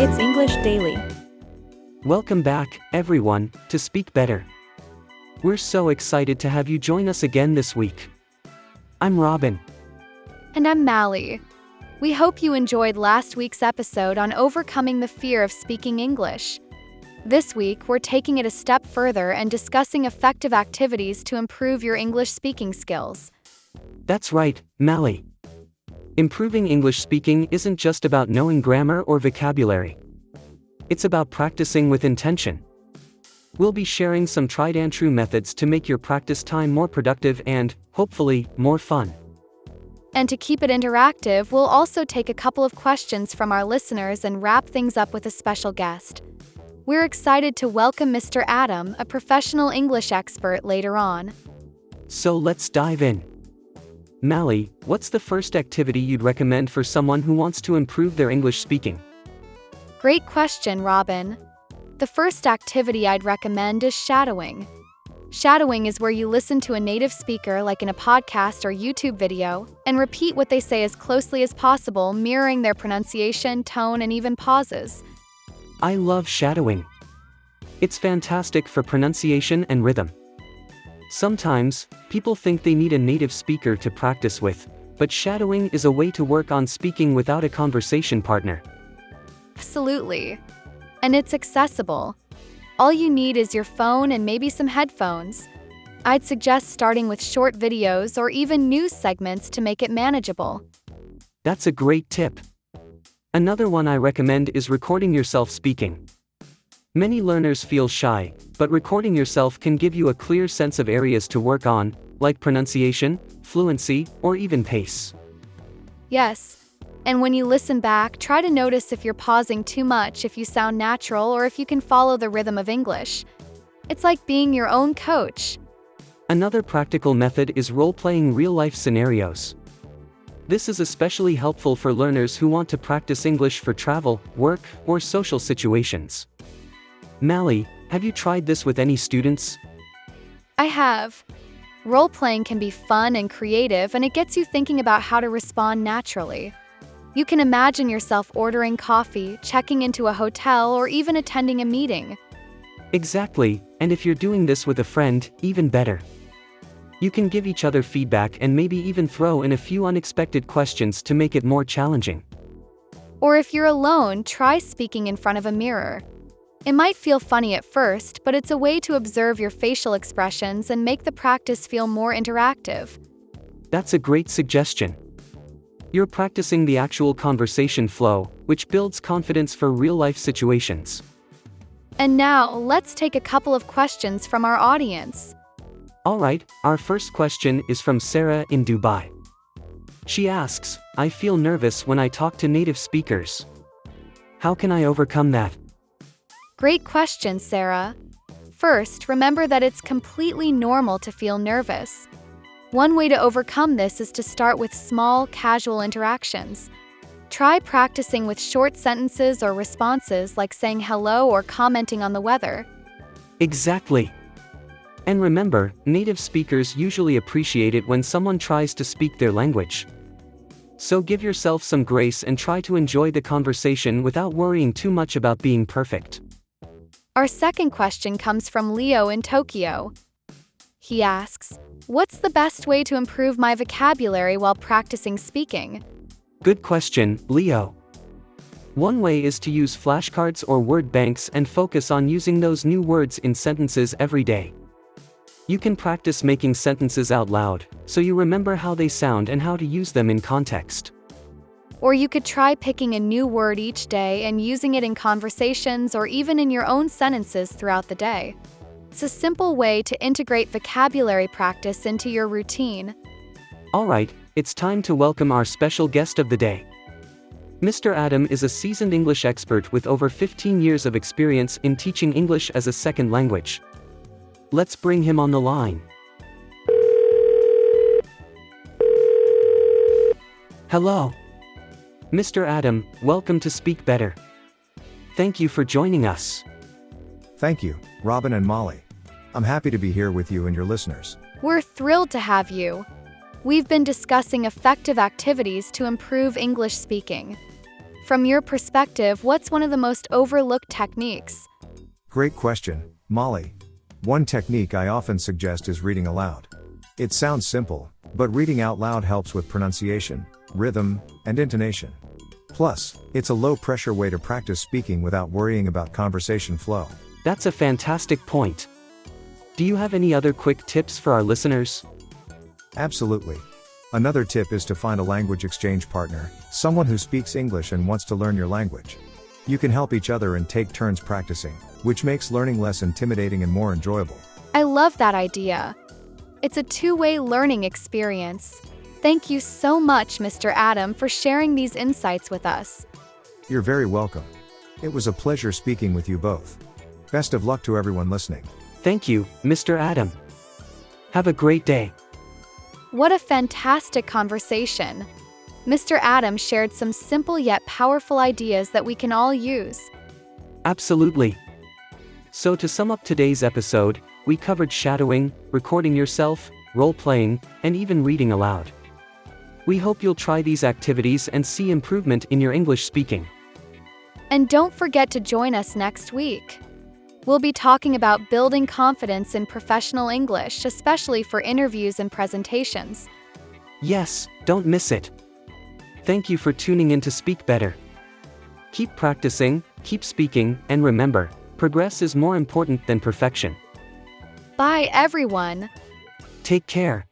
It's English Daily. Welcome back, everyone, to Speak Better. We're so excited to have you join us again this week. I'm Robin. And I'm Maly. We hope you enjoyed last week's episode on overcoming the fear of speaking English. This week, we're taking it a step further and discussing effective activities to improve your English speaking skills. That's right, Maly. Improving English speaking isn't just about knowing grammar or vocabulary. It's about practicing with intention. We'll be sharing some tried-and-true methods to make your practice time more productive and, hopefully, more fun. And to keep it interactive, we'll also take a couple of questions from our listeners and wrap things up with a special guest. We're excited to welcome Mr. Adam, a professional English expert, later on. So let's dive in. Maly, what's the first activity you'd recommend for someone who wants to improve their English speaking? Great question, Robin. The first activity I'd recommend is shadowing. Shadowing is where you listen to a native speaker, like in a podcast or YouTube video, and repeat what they say as closely as possible, mirroring their pronunciation, tone, and even pauses. I love shadowing. It's fantastic for pronunciation and rhythm. Sometimes, people think they need a native speaker to practice with, but shadowing is a way to work on speaking without a conversation partner. Absolutely. And it's accessible. All you need is your phone and maybe some headphones. I'd suggest starting with short videos or even news segments to make it manageable. That's a great tip. Another one I recommend is recording yourself speaking. Many learners feel shy, but recording yourself can give you a clear sense of areas to work on, like pronunciation, fluency, or even pace. Yes. And when you listen back, try to notice if you're pausing too much, if you sound natural, or if you can follow the rhythm of English. It's like being your own coach. Another practical method is role-playing real-life scenarios. This is especially helpful for learners who want to practice English for travel, work, or social situations. Maly, have you tried this with any students? I have. Role-playing can be fun and creative, and it gets you thinking about how to respond naturally. You can imagine yourself ordering coffee, checking into a hotel, or even attending a meeting. Exactly, and if you're doing this with a friend, even better. You can give each other feedback and maybe even throw in a few unexpected questions to make it more challenging. Or if you're alone, try speaking in front of a mirror. It might feel funny at first, but it's a way to observe your facial expressions and make the practice feel more interactive. That's a great suggestion. You're practicing the actual conversation flow, which builds confidence for real-life situations. And now, let's take a couple of questions from our audience. Alright, our first question is from Sarah in Dubai. She asks, I feel nervous when I talk to native speakers. How can I overcome that? Great question, Sarah. First, remember that it's completely normal to feel nervous. One way to overcome this is to start with small, casual interactions. Try practicing with short sentences or responses like saying hello or commenting on the weather. Exactly. And remember, native speakers usually appreciate it when someone tries to speak their language. So give yourself some grace and try to enjoy the conversation without worrying too much about being perfect. Our second question comes from Leo in Tokyo. He asks, what's the best way to improve my vocabulary while practicing speaking? Good question, Leo. One way is to use flashcards or word banks and focus on using those new words in sentences every day. You can practice making sentences out loud, so you remember how they sound and how to use them in context. Or you could try picking a new word each day and using it in conversations or even in your own sentences throughout the day. It's a simple way to integrate vocabulary practice into your routine. Alright, it's time to welcome our special guest of the day. Mr. Adam is a seasoned English expert with over 15 years of experience in teaching English as a second language. Let's bring him on the line. Hello. Mr. Adam, welcome to Speak Better. Thank you for joining us. Thank you, Robin and Maly. I'm happy to be here with you and your listeners. We're thrilled to have you. We've been discussing effective activities to improve English speaking. From your perspective, what's one of the most overlooked techniques? Great question, Molly. One technique I often suggest is reading aloud. It sounds simple, but reading out loud helps with pronunciation, rhythm, and intonation. Plus, it's a low-pressure way to practice speaking without worrying about conversation flow. That's a fantastic point. Do you have any other quick tips for our listeners? Absolutely. Another tip is to find a language exchange partner, someone who speaks English and wants to learn your language. You can help each other and take turns practicing, which makes learning less intimidating and more enjoyable. I love that idea. It's a two-way learning experience. Thank you so much, Mr. Adam, for sharing these insights with us. You're very welcome. It was a pleasure speaking with you both. Best of luck to everyone listening. Thank you, Mr. Adam. Have a great day. What a fantastic conversation. Mr. Adam shared some simple yet powerful ideas that we can all use. Absolutely. So to sum up today's episode, we covered shadowing, recording yourself, role-playing, and even reading aloud. We hope you'll try these activities and see improvement in your English speaking. And don't forget to join us next week. We'll be talking about building confidence in professional English, especially for interviews and presentations. Yes, don't miss it. Thank you for tuning in to Speak Better. Keep practicing, keep speaking, and remember, progress is more important than perfection. Bye, everyone. Take care.